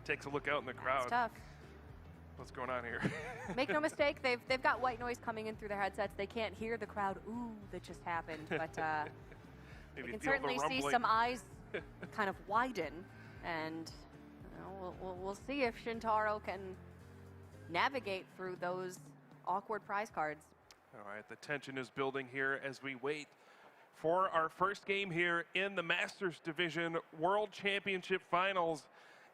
takes a look out in the crowd. It's tough. What's going on here? Make no mistake, they've got white noise coming in through their headsets. They can't hear the crowd, ooh, that just happened. But you can certainly see some eyes kind of widen. And we'll see if Shintaro can navigate through those awkward prize cards. All right, the tension is building here as we wait for our first game here in the Masters Division World Championship Finals.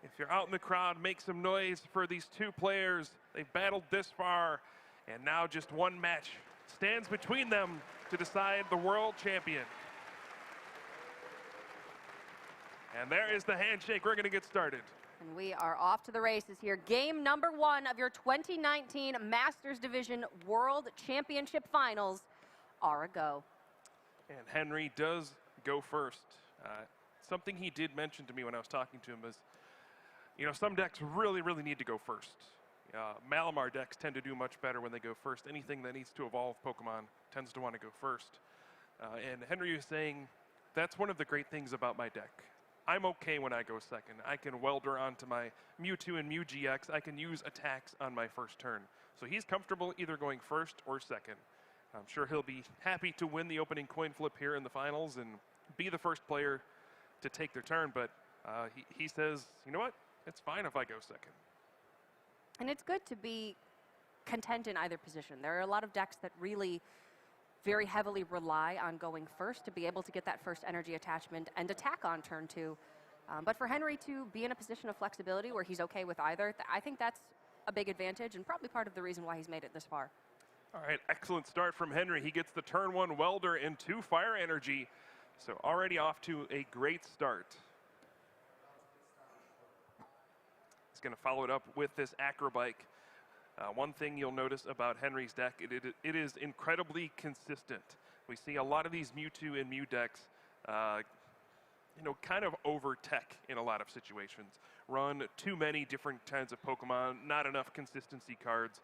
If you're out in the crowd, make some noise for these two players. They've battled this far, and now just one match stands between them to decide the world champion. And there is the handshake. We're going to get started. And we are off to the races here. Game number 1 of your 2019 Masters Division World Championship Finals are a go. And Henry does go first. Something he did mention to me when I was talking to him is, some decks really, really need to go first. Malamar decks tend to do much better when they go first. Anything that needs to evolve Pokemon tends to want to go first. And Henry was saying, that's one of the great things about my deck. I'm okay when I go second. I can welder onto my Mewtwo and Mew GX. I can use attacks on my first turn. So he's comfortable either going first or second. I'm sure he'll be happy to win the opening coin flip here in the finals and be the first player to take their turn. But he says, you know what? It's fine if I go second. And it's good to be content in either position. There are a lot of decks that really very heavily rely on going first to be able to get that first energy attachment and attack on turn 2. But for Henry to be in a position of flexibility where he's okay with either, I think that's a big advantage and probably part of the reason why he's made it this far. All right, excellent start from Henry. He gets the turn 1 welder and 2 fire energy. So already off to a great start. He's going to follow it up with this Acrobike. One thing you'll notice about Henry's deck, it is incredibly consistent. We see a lot of these Mewtwo and Mew decks, kind of over tech in a lot of situations. Run too many different kinds of Pokemon, not enough consistency cards.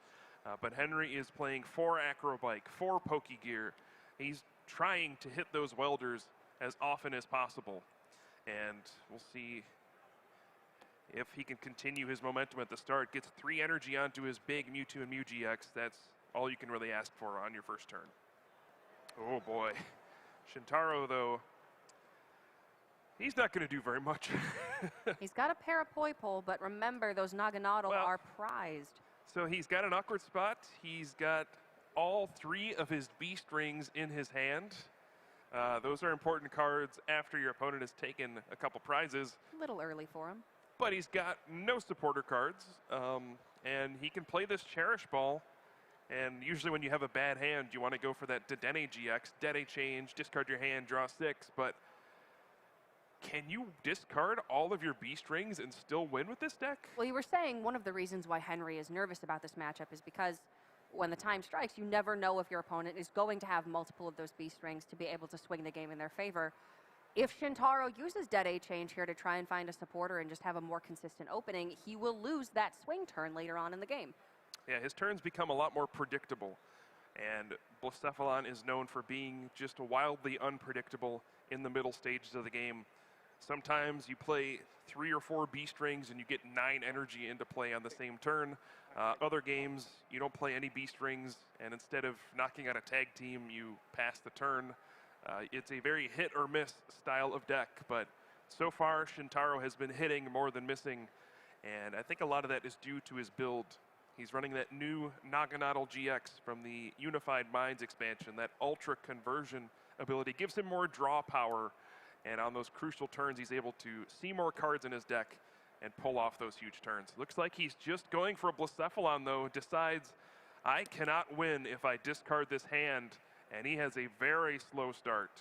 But Henry is playing 4 Acrobike, 4 Pokegear. He's trying to hit those welders as often as possible. And we'll see if he can continue his momentum at the start. Gets 3 energy onto his big Mewtwo and Mew GX. That's all you can really ask for on your first turn. Oh boy. Shintaro, though, he's not going to do very much. He's got a Parapoipole, but remember, those Naganadel are prized. So he's got an awkward spot. He's got all 3 of his Beast Rings in his hand. Those are important cards after your opponent has taken a couple prizes. A little early for him. But he's got no supporter cards, and he can play this Cherish Ball. And usually when you have a bad hand, you want to go for that Dedenne GX, Dede change, discard your hand, draw 6. But can you discard all of your Beast Rings and still win with this deck? Well, you were saying one of the reasons why Henry is nervous about this matchup is because when the time strikes, you never know if your opponent is going to have multiple of those Beast Rings to be able to swing the game in their favor. If Shintaro uses Dede change here to try and find a supporter and just have a more consistent opening, he will lose that swing turn later on in the game. Yeah, his turns become a lot more predictable. And Blacephalon is known for being just wildly unpredictable in the middle stages of the game. Sometimes you play 3 or 4 Beast Rings and you get 9 energy into play on the same turn. Other games, you don't play any Beast Rings, and instead of knocking out a tag team, you pass the turn. It's a very hit or miss style of deck, but so far Shintaro has been hitting more than missing, and I think a lot of that is due to his build. He's running that new Naganadel GX from the Unified Minds expansion. That Ultra Conversion ability gives him more draw power, and on those crucial turns he's able to see more cards in his deck and pull off those huge turns. Looks like he's just going for a Blacephalon, though. Decides, I cannot win if I discard this hand, and he has a very slow start.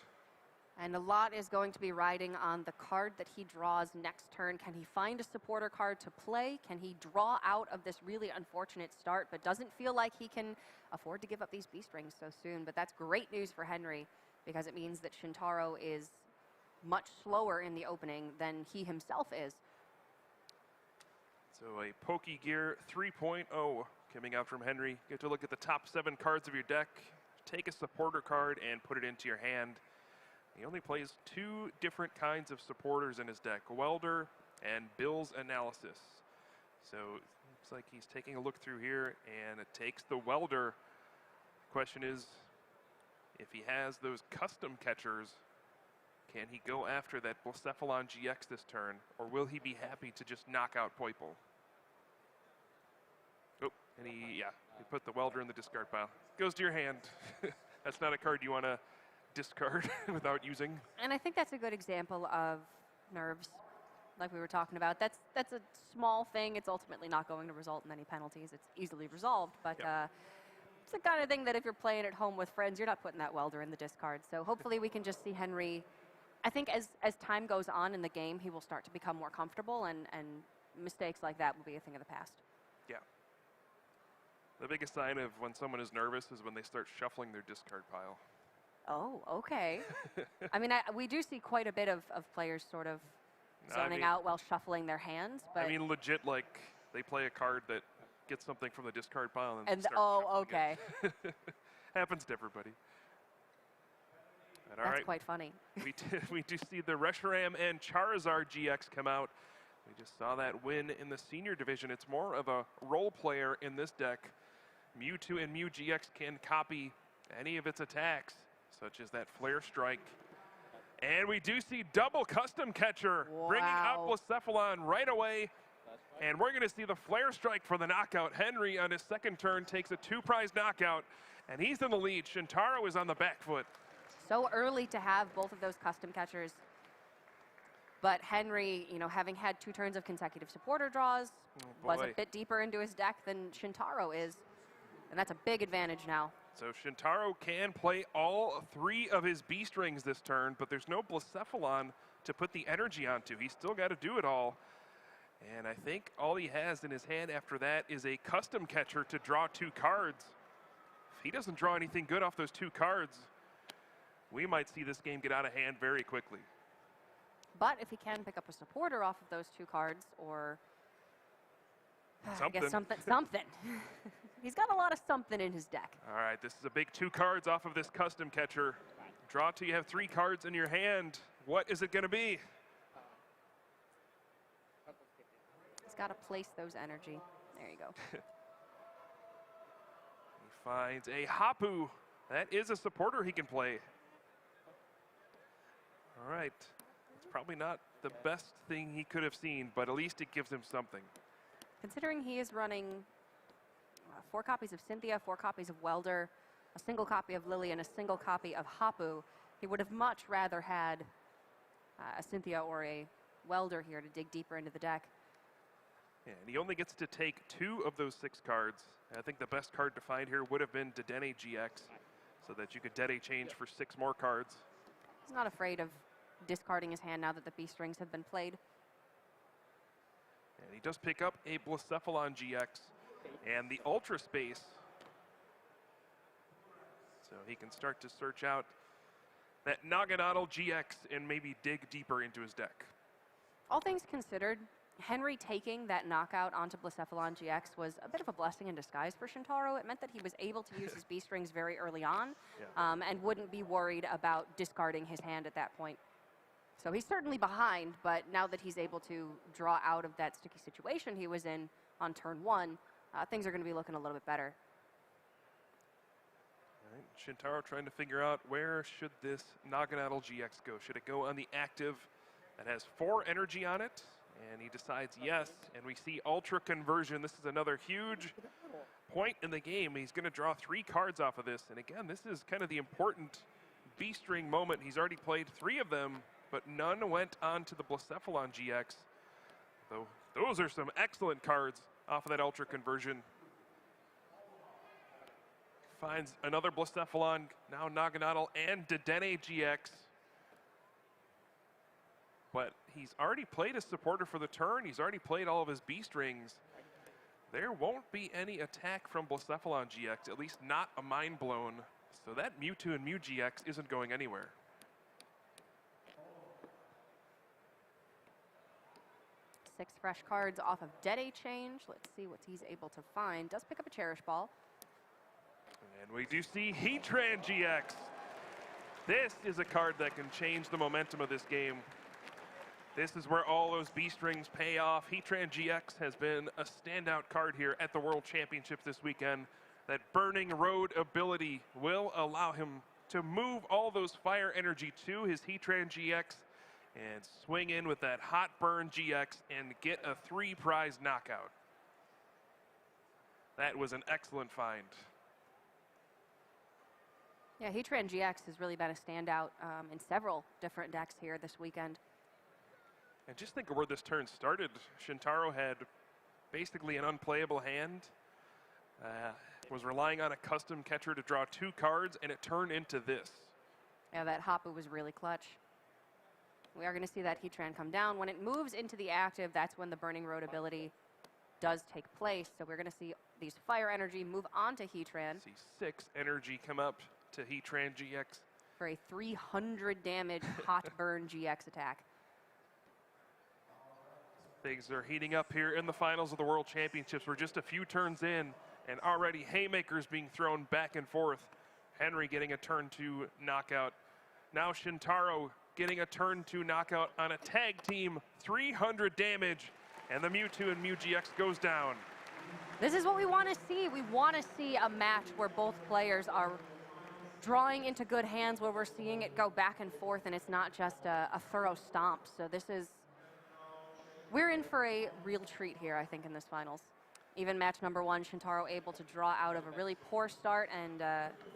And a lot is going to be riding on the card that he draws next turn. Can he find a supporter card to play? Can he draw out of this really unfortunate start, but doesn't feel like he can afford to give up these Beast Rings so soon? But that's great news for Henry, because it means that Shintaro is much slower in the opening than he himself is. So a Pokegear 3.0 coming out from Henry. Get to look at the top 7 cards of your deck, take a supporter card and put it into your hand. He only plays 2 different kinds of supporters in his deck, Welder and Bill's Analysis. So looks like he's taking a look through here, and it takes the welder. Question is, if he has those custom catchers, can he go after that Blacephalon GX this turn, or will he be happy to just knock out Poiple? Oh, and he put the welder in the discard pile. Goes to your hand. That's not a card you want to discard without using. And I think that's a good example of nerves, like we were talking about. That's a small thing. It's ultimately not going to result in any penalties. It's easily resolved, but it's the kind of thing that if you're playing at home with friends, you're not putting that welder in the discard. So hopefully we can just see Henry. I think as time goes on in the game, he will start to become more comfortable, and mistakes like that will be a thing of the past. Yeah. The biggest sign of when someone is nervous is when they start shuffling their discard pile. Oh, okay. I mean, we do see quite a bit of players sort of zoning out while shuffling their hands. But I mean, legit, like, they play a card that gets something from the discard pile and start okay. Happens to everybody. And That's quite funny. We do see the Reshiram and Charizard GX come out. We just saw that win in the senior division. It's more of a role player in this deck. Mewtwo and Mew GX can copy any of its attacks, such as that Flare Strike. And we do see double custom catcher, bringing out Blacephalon right away. And we're going to see the Flare Strike for the knockout. Henry on his second turn takes a 2-prize knockout, and he's in the lead. Shintaro is on the back foot. So early to have both of those custom catchers. But Henry, having had 2 turns of consecutive supporter draws, was a bit deeper into his deck than Shintaro is. And that's a big advantage now. So Shintaro can play all 3 of his Beast Rings this turn, but there's no Blacephalon to put the energy onto. He's still got to do it all. And I think all he has in his hand after that is a custom catcher to draw 2 cards. If he doesn't draw anything good off those 2 cards, we might see this game get out of hand very quickly. But if he can pick up a supporter off of those 2 cards, or something. I guess something. He's got a lot of something in his deck. All right, this is a big 2 cards off of this custom catcher. Draw till you have 3 cards in your hand. What is it going to be? He's got to place those energy. There you go. He finds a Hapu. That is a supporter he can play. All right. It's probably not the best thing he could have seen, but at least it gives him something. Considering he is running 4 copies of Cynthia, 4 copies of Welder, a single copy of Lily, and a single copy of Hapu, he would have much rather had a Cynthia or a Welder here to dig deeper into the deck. Yeah, and he only gets to take 2 of those 6 cards. And I think the best card to find here would have been Dedenne GX, so that you could Dede change for 6 more cards. He's not afraid of discarding his hand now that the Beast Rings have been played. And he does pick up a Blacephalon GX and the Ultra Space. So he can start to search out that Naganadel GX and maybe dig deeper into his deck. All things considered, Henry taking that knockout onto Blacephalon GX was a bit of a blessing in disguise for Shintaro. It meant that he was able to use his Beast Rings very early on, and wouldn't be worried about discarding his hand at that point. So he's certainly behind, but now that he's able to draw out of that sticky situation he was in on turn 1, things are going to be looking a little bit better. All right, Shintaro trying to figure out where should this Naganadel GX go. Should it go on the active that has 4 energy on it? And he decides yes, and we see Ultra Conversion. This is another huge point in the game. He's going to draw 3 cards off of this. And again, this is kind of the important Beast Ring moment. He's already played 3 of them, but none went on to the Blacephalon GX. Though those are some excellent cards off of that Ultra Conversion. Finds another Blacephalon, now Naganadel and Dedenne GX. But he's already played a supporter for the turn. He's already played all of his Beast Rings. There won't be any attack from Blacephalon GX, at least not a Mind Blown. So that Mewtwo and Mew GX isn't going anywhere. Six fresh cards off of Dede change. Let's see what he's able to find. Does pick up a Cherish Ball. And we do see Heatran GX. This is a card that can change the momentum of this game. This is where all those B strings pay off. Heatran GX has been a standout card here at the World Championships this weekend. That Burning Road ability will allow him to move all those fire energy to his Heatran GX and swing in with that Hot Burn GX and get a 3-prize knockout. That was an excellent find. Yeah, Heatran GX has really been a standout in several different decks here this weekend. And just think of where this turn started. Shintaro had basically an unplayable hand, was relying on a custom catcher to draw 2 cards, and it turned into this. Yeah, that Hapu was really clutch. We are going to see that Heatran come down. When it moves into the active, that's when the Burning Road ability does take place. So we're going to see these fire energy move on to Heatran. See 6 energy come up to Heatran GX. For a 300 damage Hot Burn GX attack. Things are heating up here in the finals of the World Championships. We're just a few turns in, and already haymakers being thrown back and forth. Henry getting a turn 2 knockout. Now Shintaro getting a turn 2 knockout on a tag team, 300 damage, and the Mewtwo and Mew GX goes down. This is what we want to see. We want to see a match where both players are drawing into good hands, where we're seeing it go back and forth, and it's not just a thorough stomp. So we're in for a real treat here, I think, in this finals. Even match number 1, Shintaro able to draw out of a really poor start, and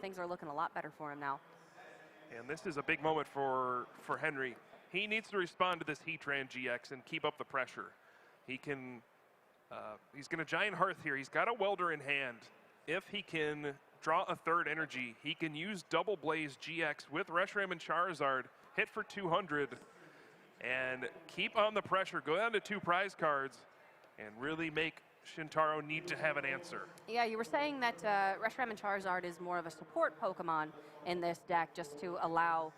things are looking a lot better for him now. And this is a big moment for Henry. He needs to respond to this Heatran GX and keep up the pressure. He's going to Giant Hearth here. He's got a Welder in hand. If he can draw a 3rd energy, he can use Double Blaze GX with Reshiram and Charizard, hit for 200, and keep on the pressure, go down to 2 prize cards, and really make Shintaro need to have an answer. Yeah, you were saying that Reshiram and Charizard is more of a support Pokemon in this deck, just to allow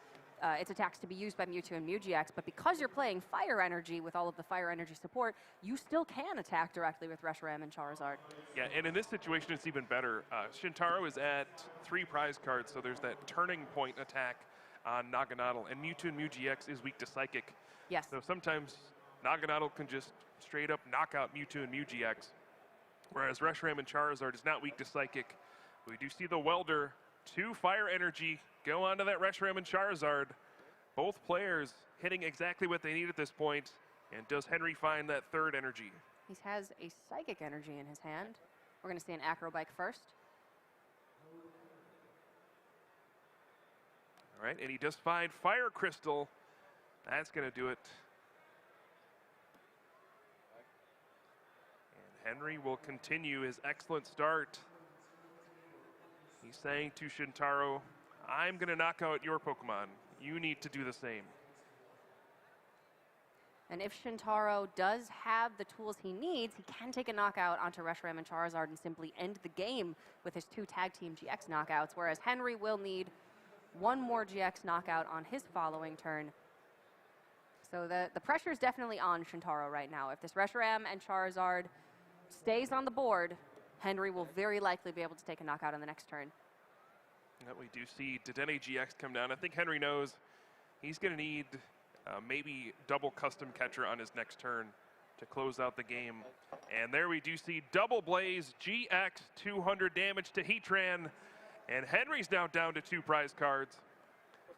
its attacks to be used by Mewtwo and Mew GX, but because you're playing Fire Energy with all of the Fire Energy support, you still can attack directly with Reshiram and Charizard. Yeah, and in this situation, it's even better. Shintaro is at 3 prize cards, so there's that turning point attack on Naganadel, and Mewtwo and Mew GX is weak to Psychic. Yes. So sometimes Naganadel can just straight up knock out Mewtwo and Mew GX, whereas Reshiram and Charizard is not weak to Psychic. We do see the Welder, 2 fire energy, go onto that Reshiram and Charizard. Both players hitting exactly what they need at this point. And does Henry find that 3rd energy? He has a Psychic energy in his hand. We're going to see an Acrobike first. All right, and he does find Fire Crystal. That's going to do it. And Henry will continue his excellent start. He's saying to Shintaro, I'm going to knock out your Pokemon. You need to do the same. And if Shintaro does have the tools he needs, he can take a knockout onto Reshiram and Charizard and simply end the game with his 2 Tag Team GX knockouts, whereas Henry will need 1 more GX knockout on his following turn. So the pressure is definitely on Shintaro right now. If this Reshiram and Charizard stays on the board, Henry will very likely be able to take a knockout on the next turn. And we do see Dedenne GX come down. I think Henry knows he's going to need maybe double custom catcher on his next turn to close out the game. And there we do see Double Blaze GX, 200 damage to Heatran. And Henry's now down to 2 prize cards.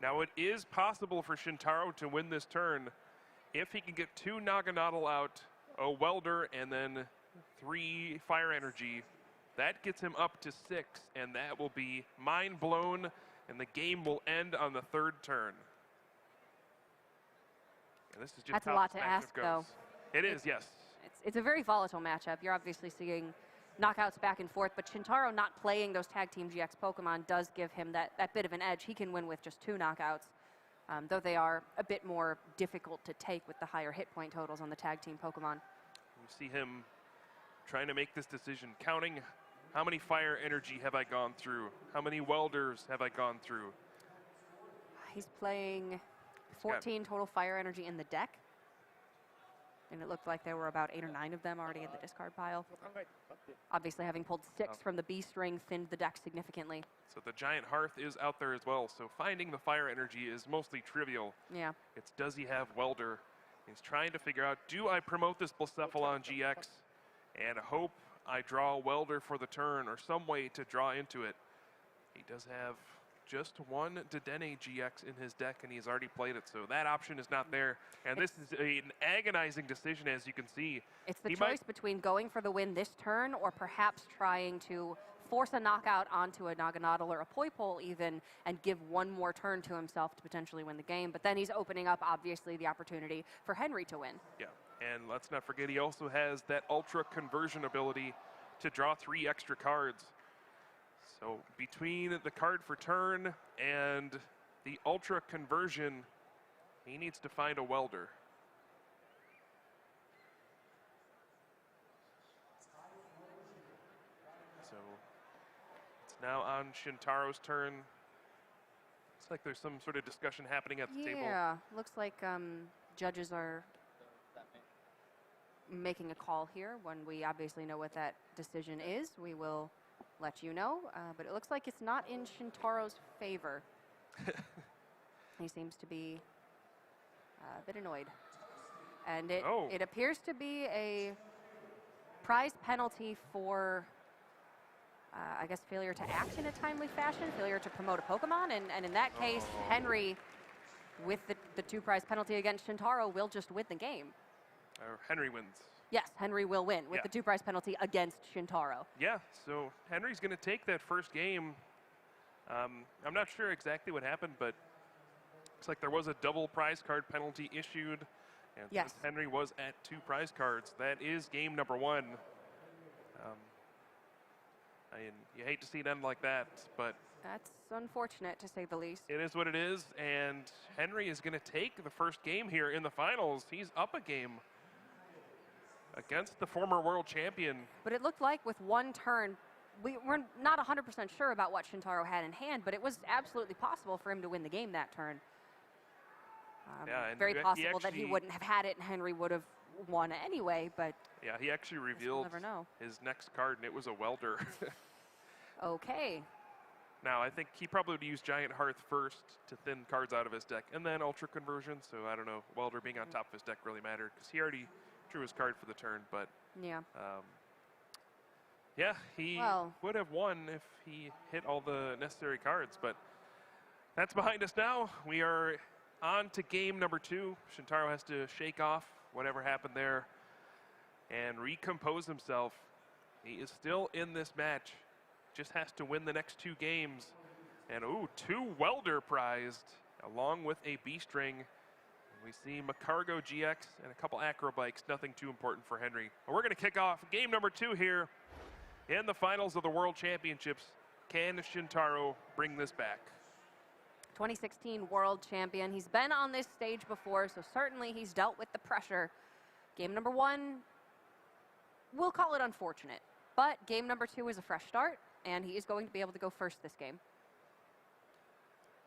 Now it is possible for Shintaro to win this turn if he can get 2 Naganadel out, a Welder, and then 3 Fire Energy. That gets him up to 6, and that will be mind blown, and the game will end on the 3rd turn. And this is just That's how a lot this to matchup ask, goes. though. It is, yes. It's a very volatile matchup. You're obviously seeing knockouts back and forth, but Shintaro not playing those Tag Team GX Pokemon does give him that bit of an edge. He can win with just 2 knockouts, though they are a bit more difficult to take with the higher hit point totals on the Tag Team Pokemon. You see him trying to make this decision, counting how many Fire Energy have I gone through? How many Welders have I gone through? He's playing 14 total Fire Energy in the deck. And it looked like there were about 8 or 9 of them already in the discard pile. Obviously, having pulled 6 from the B string thinned the deck significantly. So the Giant Hearth is out there as well. So finding the Fire Energy is mostly trivial. Yeah. It's does he have Welder? He's trying to figure out, do I promote this Blacephalon GX and hope I draw a welder for the turn or some way to draw into it? He does have just one Dedenne GX in his deck, and he's already played it, so that option is not there. And this is an agonizing decision, as you can see. It's the choice between going for the win this turn or perhaps trying to force a knockout onto a Naganadal or a Poipole even and give one more turn to himself to potentially win the game. But then he's opening up, obviously, the opportunity for Henry to win. Yeah, and let's not forget he also has that Ultra Conversion ability to draw 3 extra cards. So between the card for turn and the Ultra Conversion, he needs to find a welder. So it's now on Shintaro's turn. Looks like there's some sort of discussion happening at the table. Yeah, looks like judges are making a call here. When we obviously know what that decision is, we will let you know, but it looks like it's not in Shintaro's favor. He seems to be a bit annoyed. And it appears to be a prize penalty for, I guess, failure to act in a timely fashion, failure to promote a Pokemon, and in that case, Henry, with the 2 prize penalty against Shintaro, will just win the game. Henry wins. Yes, Henry will win with the 2 prize penalty against Shintaro. Yeah, so Henry's going to take that first game. I'm not sure exactly what happened, but looks like there was a double prize card penalty issued. And since Henry was at 2 prize cards, that is game number 1. I mean, you hate to see it end like that, but that's unfortunate to say the least. It is what it is, and Henry is going to take the first game here in the finals. He's up a game against the former world champion. But it looked like with one turn, we're not 100% sure about what Shintaro had in hand, but it was absolutely possible for him to win the game that turn. Very possible that he wouldn't have had it and Henry would have won anyway, but yeah, he actually revealed his next card, and it was a welder. Okay. Now, I think he probably would use Giant Hearth first to thin cards out of his deck, and then Ultra Conversion, so I don't know, welder being on top of his deck really mattered, because he already drew his card for the turn, but yeah, he would have won if he hit all the necessary cards, but that's behind us now. We are on to game number 2. Shintaro has to shake off whatever happened there and recompose himself. He is still in this match, just has to win the next 2 games. And 2 welder prized along with a B-string. We see Macargo GX and a couple Acrobikes, nothing too important for Henry. But we're going to kick off game number 2 here in the finals of the World Championships. Can Shintaro bring this back? 2016 world champion. He's been on this stage before, so certainly he's dealt with the pressure. Game number 1, we'll call it unfortunate, but game number 2 is a fresh start, and he is going to be able to go first this game.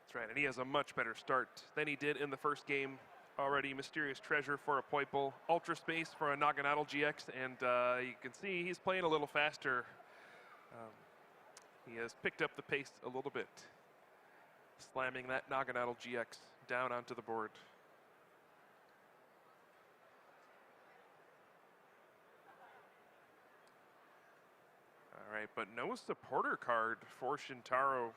That's right, and he has a much better start than he did in the first game. Already Mysterious Treasure for a Poipole, Ultra Space for a Naganadal GX, and you can see he's playing a little faster. He has picked up the pace a little bit, slamming that Naganadal GX down onto the board. All right, but no supporter card for Shintaro.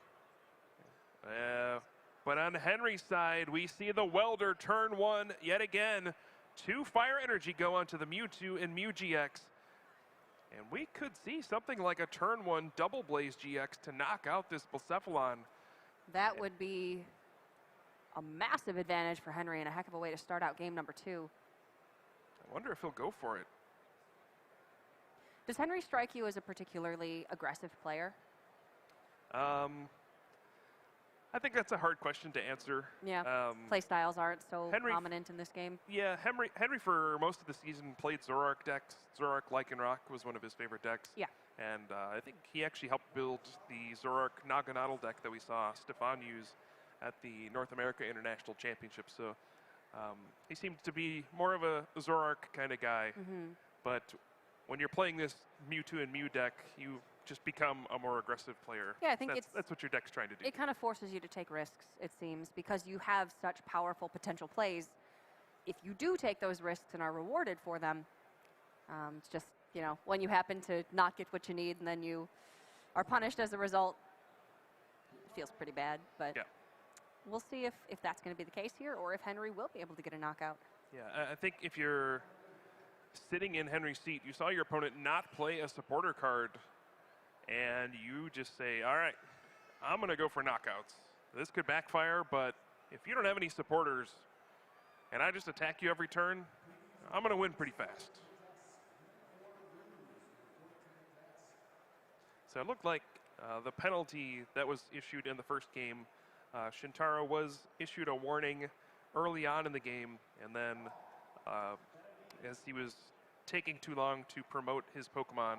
But on Henry's side, we see the welder turn 1 yet again. 2 fire energy go onto the Mewtwo and Mew GX. And we could see something like a turn 1 double blaze GX to knock out this Blacephalon. That would be a massive advantage for Henry and a heck of a way to start out game number 2. I wonder if he'll go for it. Does Henry strike you as a particularly aggressive player? I think that's a hard question to answer. Yeah, play styles aren't so prominent in this game. Yeah, Henry for most of the season played Zoroark decks. Zoroark Lycanroc was one of his favorite decks. Yeah. And I think he actually helped build the Zoroark Naganadal deck that we saw Stefan use at the North America International Championship. So he seemed to be more of a Zoroark kind of guy. But when you're playing this Mewtwo and Mew deck, you just become a more aggressive player. Yeah, I think that's what your deck's trying to do. It kind of forces you to take risks, it seems, because you have such powerful potential plays if you do take those risks and are rewarded for them, it's just, when you happen to not get what you need and then you are punished as a result, it feels pretty bad. But yeah. we'll see if that's going to be the case here or if Henry will be able to get a knockout. Yeah, I think if you're sitting in Henry's seat, you saw your opponent not play a supporter card, and you just say, all right, I'm going to go for knockouts. This could backfire, but if you don't have any supporters and I just attack you every turn, I'm going to win pretty fast. So it looked like the penalty that was issued in the first game, Shintaro was issued a warning early on in the game, and then as he was taking too long to promote his Pokemon,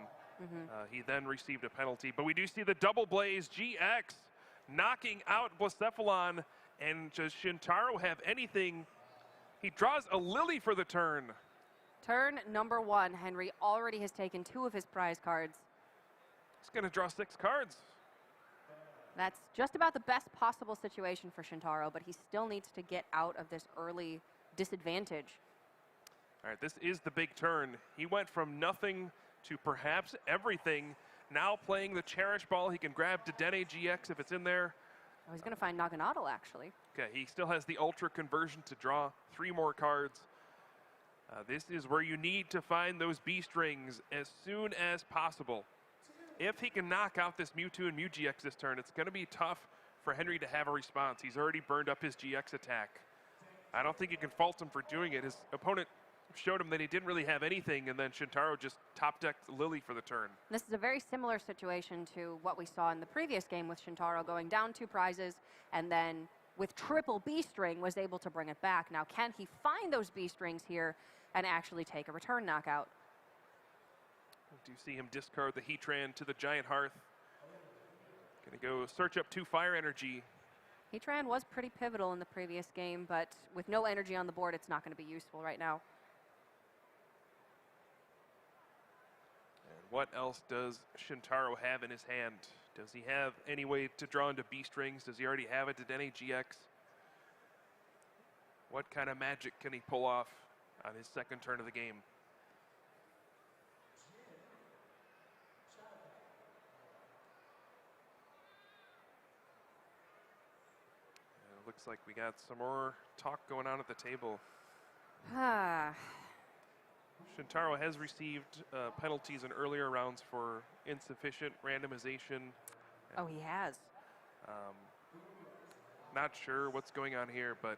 he then received a penalty. But we do see the Double Blaze GX knocking out Blacephalon, and does Shintaro have anything? He draws a Lily for the turn. Turn number 1, Henry already has taken 2 of his prize cards. He's going to draw 6 cards. That's just about the best possible situation for Shintaro, but he still needs to get out of this early disadvantage. All right, this is the big turn. He went from nothing to perhaps everything. Now playing the Cherish Ball, he can grab Dedenne GX if it's in there. Oh, he's going to find Naganadel, actually. Okay, he still has the Ultra Conversion to draw 3 more cards. This is where you need to find those B-strings as soon as possible. If he can knock out this Mewtwo and Mew GX this turn, it's going to be tough for Henry to have a response. He's already burned up his GX attack. I don't think you can fault him for doing it. His opponent showed him that he didn't really have anything, and then Shintaro just top-decked Lily for the turn. This is a very similar situation to what we saw in the previous game with Shintaro going down 2 prizes, and then with triple B-string was able to bring it back. Now, can he find those B-strings here and actually take a return knockout? Do you see him discard the Heatran to the Giant Hearth? Gonna go search up 2 Fire Energy. Heatran was pretty pivotal in the previous game, but with no energy on the board, it's not going to be useful right now. And what else does Shintaro have in his hand? Does he have any way to draw into B-strings? Does he already have a Dedenne GX? What kind of magic can he pull off on his second turn of the game? Looks like we got some more talk going on at the table. Shintaro has received penalties in earlier rounds for insufficient randomization. Oh, he has. Not sure what's going on here, but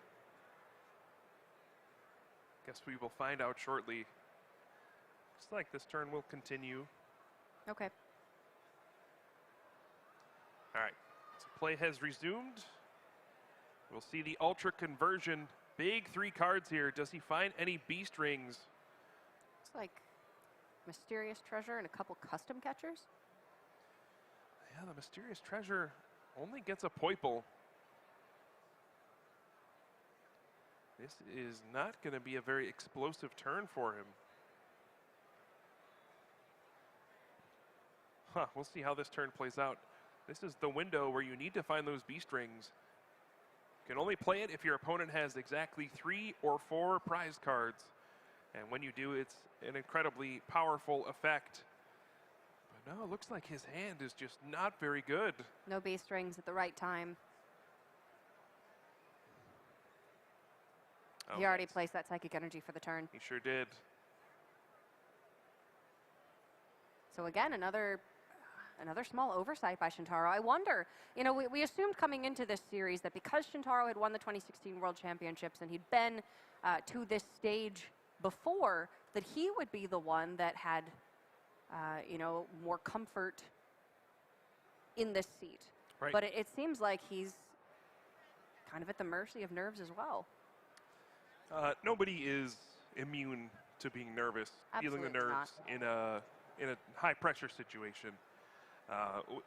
guess we will find out shortly. Looks like this turn will continue. Okay. All right, so play has resumed. We'll see the Ultra Conversion. Big 3 cards here. Does he find any B-strings? It's like Mysterious Treasure and a couple custom catchers. Yeah, the Mysterious Treasure only gets a Poiple. This is not going to be a very explosive turn for him. We'll see how this turn plays out. This is the window where you need to find those B-strings. You can only play it if your opponent has exactly 3 or 4 prize cards. And when you do, it's an incredibly powerful effect. But no, it looks like his hand is just not very good. No B-strings at the right time. Oh, he already placed that Psychic Energy for the turn. He sure did. So again, another small oversight by Shintaro. I wonder, we assumed coming into this series that because Shintaro had won the 2016 World Championships and he'd been to this stage before, that he would be the one that had, more comfort in this seat. Right. But it seems like he's kind of at the mercy of nerves as well. Nobody is immune to being nervous, feeling the Absolutely nerves in a high-pressure situation.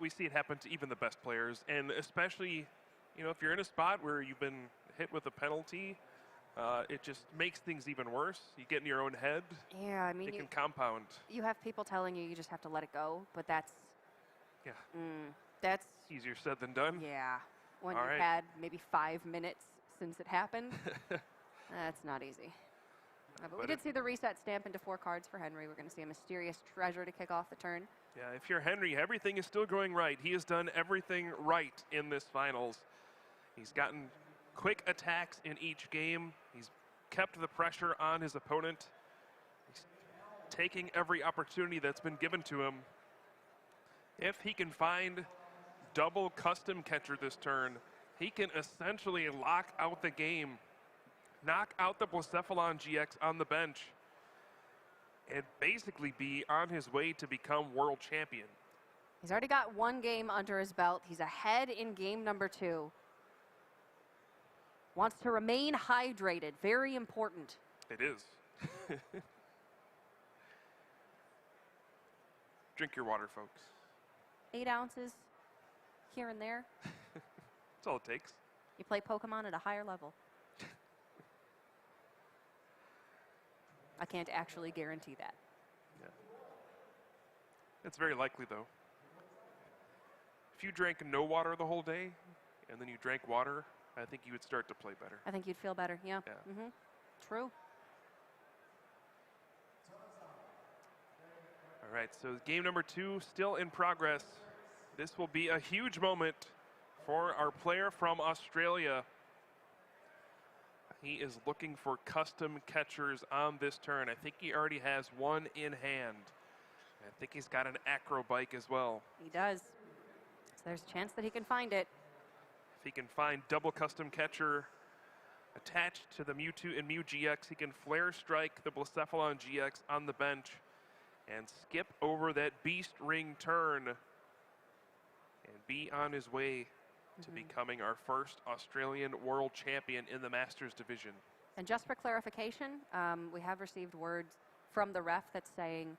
We see it happen to even the best players, and especially, if you're in a spot where you've been hit with a penalty, it just makes things even worse. You get in your own head. Yeah, I mean, it can compound. You have people telling you just have to let it go, but that's that's easier said than done. Yeah, when All you've right. had maybe 5 minutes since it happened, that's not easy. But we did see the reset stamp into 4 cards for Henry. We're going to see a mysterious treasure to kick off the turn. Yeah, if you're Henry, everything is still going right. He has done everything right in this finals. He's gotten quick attacks in each game. He's kept the pressure on his opponent. He's taking every opportunity that's been given to him. If he can find double custom catcher this turn, he can essentially lock out the game, knock out the Blacephalon GX on the bench, and basically be on his way to become world champion. He's already got 1 game under his belt. He's ahead in game number 2. Wants to remain hydrated. Very important. It is. Drink your water, folks. 8 ounces here and there. That's all it takes. You play Pokemon at a higher level. I can't actually guarantee that. Yeah. It's very likely, though. If you drank no water the whole day, and then you drank water, I think you would start to play better. I think you'd feel better, yeah. True. All right, so game number 2 still in progress. This will be a huge moment for our player from Australia. He is looking for custom catchers on this turn. I think he already has 1 in hand. I think he's got an acro bike as well. He does. So there's a chance that he can find it. If he can find double custom catcher attached to the Mewtwo and Mew GX, he can flare strike the Blacephalon GX on the bench and skip over that beast ring turn and be on his way to becoming our first Australian world champion in the Masters division. And just for clarification, we have received word from the ref that's saying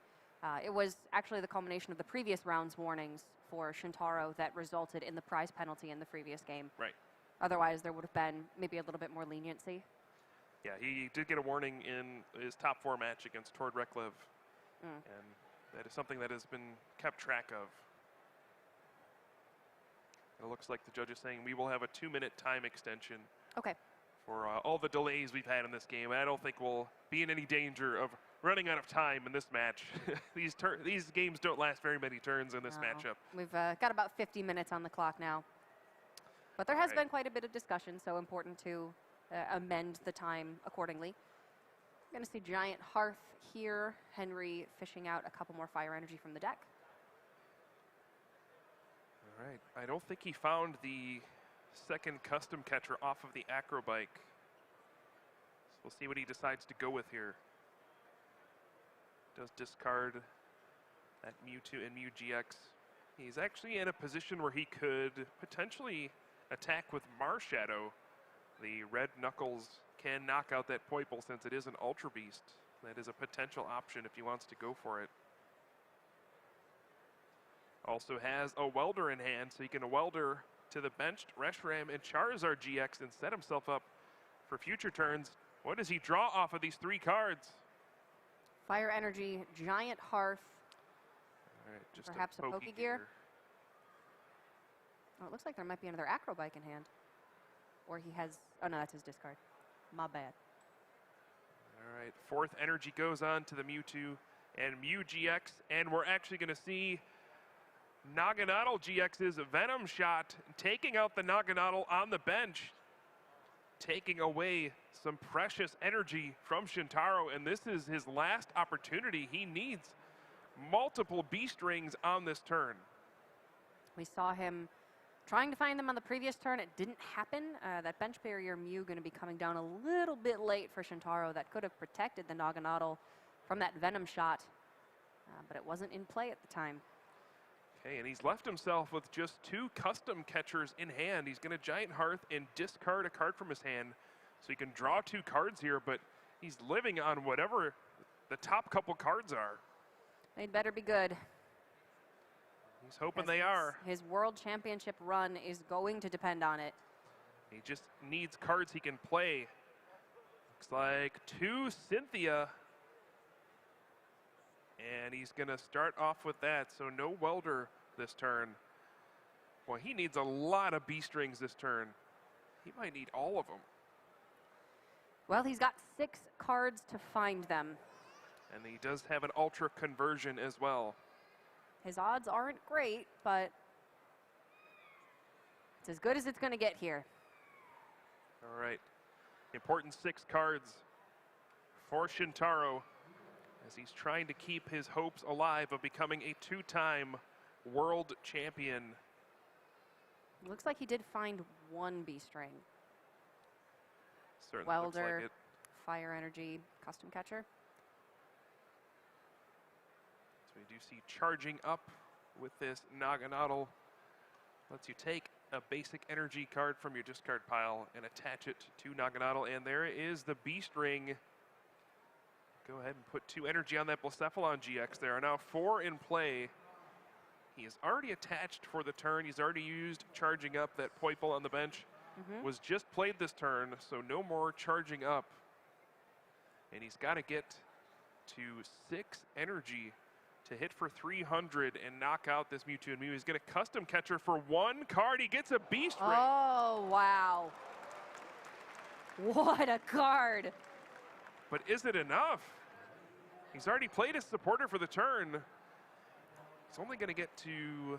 it was actually the culmination of the previous round's warnings for Shintaro that resulted in the prize penalty in the previous game. Right. Otherwise, there would have been maybe a little bit more leniency. Yeah, he did get a warning in his top 4 match against Tord Reklev. And that is something that has been kept track of. It looks like the judge is saying we will have a 2-minute time extension. Okay. For all the delays we've had in this game. I don't think we'll be in any danger of running out of time in this match. These games don't last very many turns in this matchup. We've got about 50 minutes on the clock now. But there has been quite a bit of discussion, so important to amend the time accordingly. We're going to see Giant Hearth here. Henry fishing out a couple more fire energy from the deck. All right. I don't think he found the second custom catcher off of the acro bike. So we'll see what he decides to go with here. Does discard that Mewtwo and Mew GX. He's actually in a position where he could potentially attack with Marshadow. The red Knuckles can knock out that Poiple since it is an Ultra Beast. That is a potential option if he wants to go for it. Also has a Welder in hand, so he can Welder to the benched Reshiram and Charizard GX and set himself up for future turns. What does he draw off of these 3 cards? Fire Energy, Giant Hearth. All right, just perhaps a Pokegear. Oh, it looks like there might be another Acro Bike in hand. Or he has, oh no, that's his discard. My bad. All right, 4th energy goes on to the Mewtwo and Mew GX, and we're actually going to see Naganadel GX's Venom Shot taking out the Naganadel on the bench, taking away some precious energy from Shintaro, and this is his last opportunity. He needs multiple Beast Rings on this turn. We saw him trying to find them on the previous turn. It didn't happen. That bench barrier Mew going to be coming down a little bit late for Shintaro. That could have protected the Naganadel from that Venom Shot, but it wasn't in play at the time. Okay, and he's left himself with just 2 custom catchers in hand. He's going to Giant Hearth and discard a card from his hand, so he can draw 2 cards here, but he's living on whatever the top couple cards are. They'd better be good. He's hoping they are. His World Championship run is going to depend on it. He just needs cards he can play. Looks like 2 Cynthia. And he's going to start off with that, so no Welder this turn. Boy, he needs a lot of Beast Rings this turn. He might need all of them. Well, he's got 6 cards to find them. And he does have an ultra conversion as well. His odds aren't great, but it's as good as it's going to get here. All right. Important 6 cards for Shintaro as he's trying to keep his hopes alive of becoming a 2-time world champion. Looks like he did find 1 B-string. Certainly Welder, looks like it. fire energy, custom catcher. So we do see charging up with this Naganadel. Lets you take a basic energy card from your discard pile and attach it to Naganadel. And there is the Beast Ring. Go ahead and put 2 energy on that Blacephalon GX. There are now 4 in play. He is already attached for the turn. He's already used charging up. That Poiple on the bench was just played this turn, so no more charging up. And he's got to get to 6 energy to hit for 300 and knock out this Mewtwo and Mew. He's going to custom catcher for 1 card. He gets a Beast Ring. Oh, wow. What a card. But is it enough? He's already played his supporter for the turn. He's only going to get to,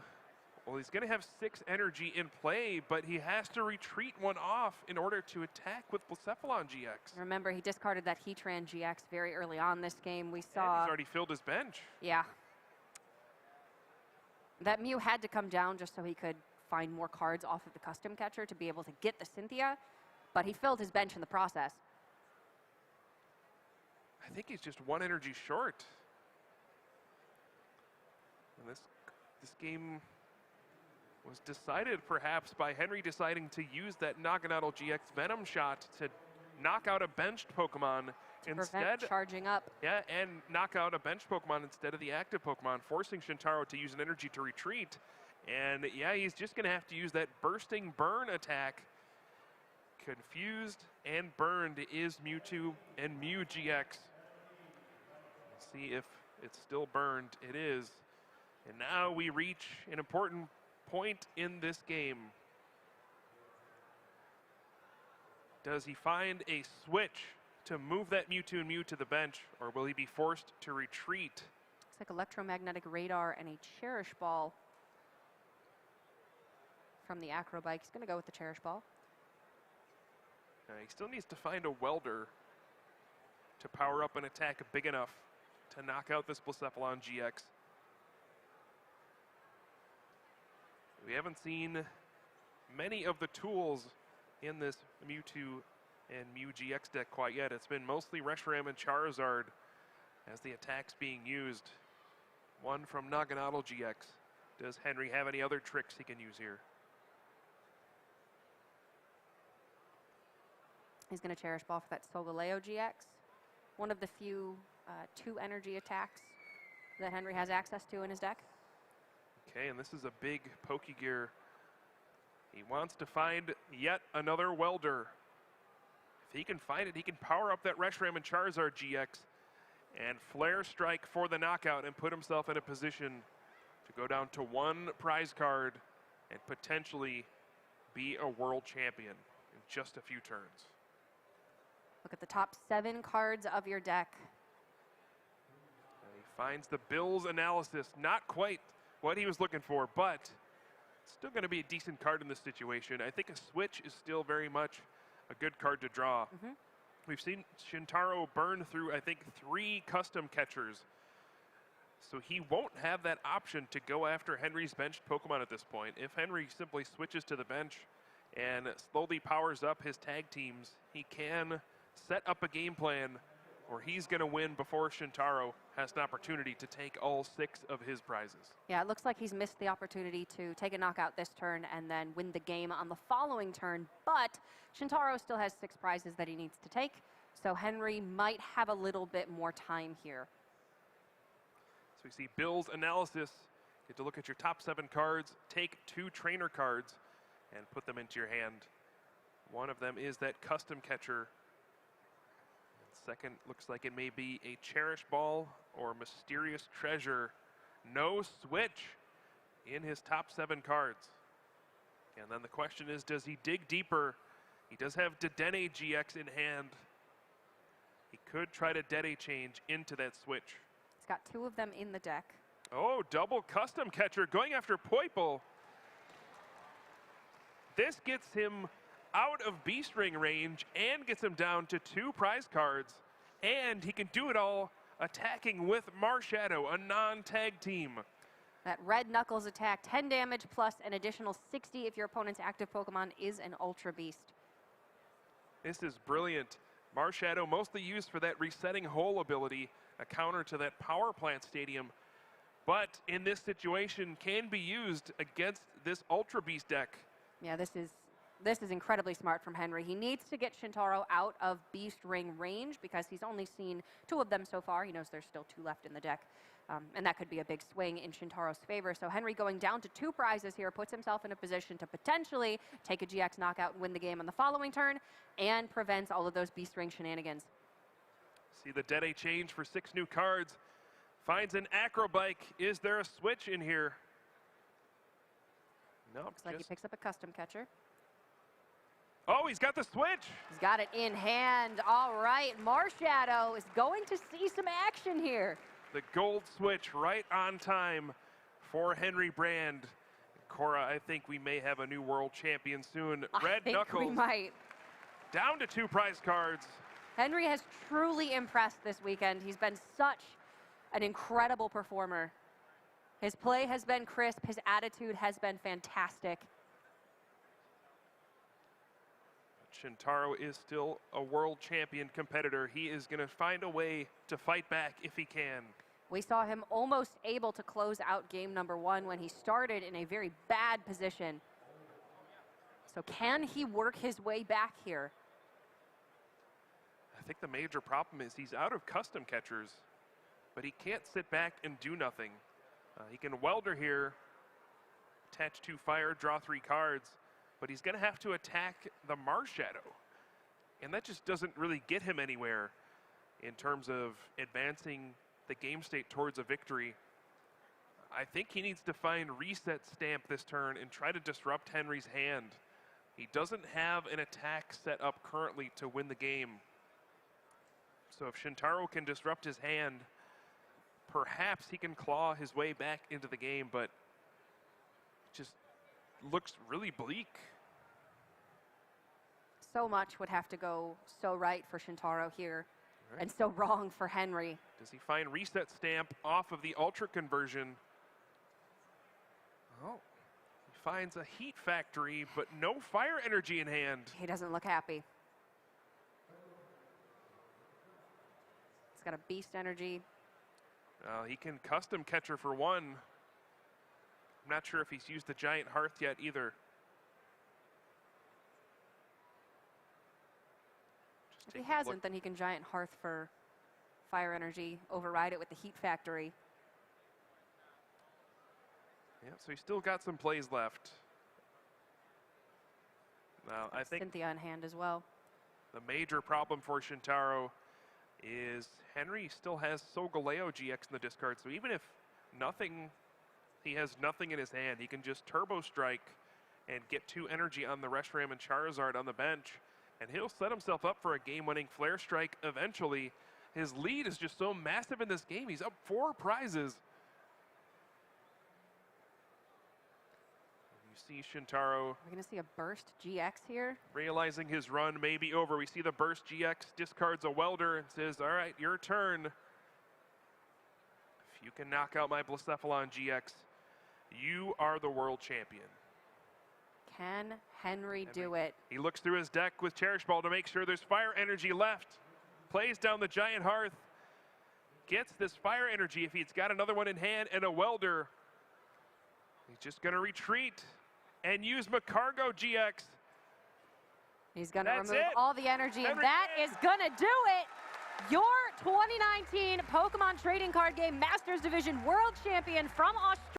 well, he's going to have 6 energy in play, but he has to retreat 1 off in order to attack with Blacephalon GX. Remember, he discarded that Heatran GX very early on this game. We And saw. he's already filled his bench. Yeah. That Mew had to come down just so he could find more cards off of the custom catcher to be able to get the Cynthia, but he filled his bench in the process. I think he's just 1 energy short. And this game was decided perhaps by Henry deciding to use that Naganadel GX Venom shot to knock out a benched Pokemon Prevent charging up. Yeah, and knock out a benched Pokemon instead of the active Pokemon, forcing Shintaro to use an energy to retreat. And yeah, he's just going to have to use that bursting burn attack. Confused and burned is Mewtwo and Mew GX. See if it's still burned. It is. And now we reach an important point in this game. Does he find a switch to move that Mewtwo and Mew to the bench, or will he be forced to retreat? Looks like electromagnetic radar and a Cherish Ball from the Acrobike. He's going to go with the Cherish Ball. He still needs to find a Welder to power up an attack big enough to knock out this Blacephalon GX. We haven't seen many of the tools in this Mewtwo and Mew GX deck quite yet. It's been mostly Reshiram and Charizard as the attacks being used. 1 from Naganadel GX. Does Henry have any other tricks he can use here? He's going to Cherish Ball for that Solgaleo GX. One of the few 2 energy attacks that Henry has access to in his deck. Okay, and this is a big Pokegear. He wants to find yet another Welder. If he can find it, he can power up that Reshiram and Charizard GX and Flare Strike for the knockout and put himself in a position to go down to 1 prize card and potentially be a world champion in just a few turns. Look at the top 7 cards of your deck. And he finds the Bills Analysis. Not quite what he was looking for, but still going to be a decent card in this situation. I think a switch is still very much a good card to draw. We've seen Shintaro burn through, I think, 3 custom catchers. So he won't have that option to go after Henry's benched Pokemon at this point. If Henry simply switches to the bench and slowly powers up his tag teams, he can set up a game plan where he's going to win before Shintaro has an opportunity to take all 6 of his prizes. Yeah, it looks like he's missed the opportunity to take a knockout this turn and then win the game on the following turn, but Shintaro still has 6 prizes that he needs to take, so Henry might have a little bit more time here. So we see Bill's Analysis. Get to look at your top 7 cards, take 2 trainer cards, and put them into your hand. One of them is that custom catcher. Second looks like it may be a Cherish Ball or Mysterious Treasure. No switch in his top 7 cards. And then the question is, does he dig deeper? He does have Dedenne GX in hand. Could try to Dede change into that switch. He's got 2 of them in the deck. Oh, double custom catcher going after Poiple. This gets him out of Beast Ring range and gets him down to 2 prize cards. And he can do it all attacking with Marshadow, a non-tag team. That red Knuckles attack, 10 damage plus an additional 60 if your opponent's active Pokemon is an Ultra Beast. This is brilliant. Marshadow mostly used for that resetting hole ability, a counter to that Power Plant Stadium. But in this situation can be used against this Ultra Beast deck. Yeah, this is incredibly smart from Henry. He needs to get Shintaro out of Beast Ring range because he's only seen 2 of them so far. He knows there's still 2 left in the deck. And that could be a big swing in Shintaro's favor. So Henry going down to 2 prizes here puts himself in a position to potentially take a GX knockout and win the game on the following turn and prevents all of those Beast Ring shenanigans. See the Dede change for 6 new cards. Finds an Acrobike. Is there a switch in here? No, Looks like he picks up a custom catcher. Oh, he's got the switch. He's got it in hand. All right, Marshadow is going to see some action here. The gold switch right on time for Henry Brand. Cora, I think we may have a new world champion soon. Red Knuckles. We might. Down to 2 prize cards. Henry has truly impressed this weekend. He's been such an incredible performer. His play has been crisp. His attitude has been fantastic. Shintaro is still a world champion competitor. He is going to find a way to fight back if he can. We saw him almost able to close out game number 1 when he started in a very bad position. So can he work his way back here? I think the major problem is he's out of custom catchers, but he can't sit back and do nothing. He can welder here, attach 2 fire, draw 3 cards, but he's going to have to attack the Marshadow. And that just doesn't really get him anywhere in terms of advancing the game state towards a victory. I think he needs to find Reset Stamp this turn and try to disrupt Henry's hand. He doesn't have an attack set up currently to win the game. So if Shintaro can disrupt his hand, perhaps he can claw his way back into the game, but it just looks really bleak. So much would have to go so right for Shintaro here, and so wrong for Henry. Does he find Reset Stamp off of the Ultra conversion? Oh, he finds a Heat Factory, but no Fire Energy in hand. He doesn't look happy. He's got a Beast Energy. He can custom catcher for 1. I'm not sure if he's used the Giant Hearth yet either. If he hasn't, then he can Giant Hearth for Fire Energy, override it with the Heat Factory. Yeah, so he's still got some plays left. Now, I think Cynthia in hand as well. the major problem for Shintaro is Henry still has Solgaleo GX in the discard, so even if he has nothing in his hand, he can just Turbo Strike and get 2 energy on the Reshiram and Charizard on the bench, and he'll set himself up for a game-winning Flare Strike eventually. His lead is just so massive in this game. He's up 4 prizes. You see Shintaro. We're going to see a Burst GX here. Realizing his run may be over. We see the Burst GX discards a Welder and says, all right, your turn. If you can knock out my Blacephalon GX, you are the world champion. Can Henry do it? He looks through his deck with Cherish Ball to make sure there's Fire Energy left. Plays down the Giant Hearth. Gets this Fire Energy if he's got another one in hand and a Welder. He's just going to retreat and use Macargo GX. He's going to remove it. all the energy, and Henry that Brand. is going to do it. Your 2019 Pokemon Trading Card Game Masters Division World Champion from Australia.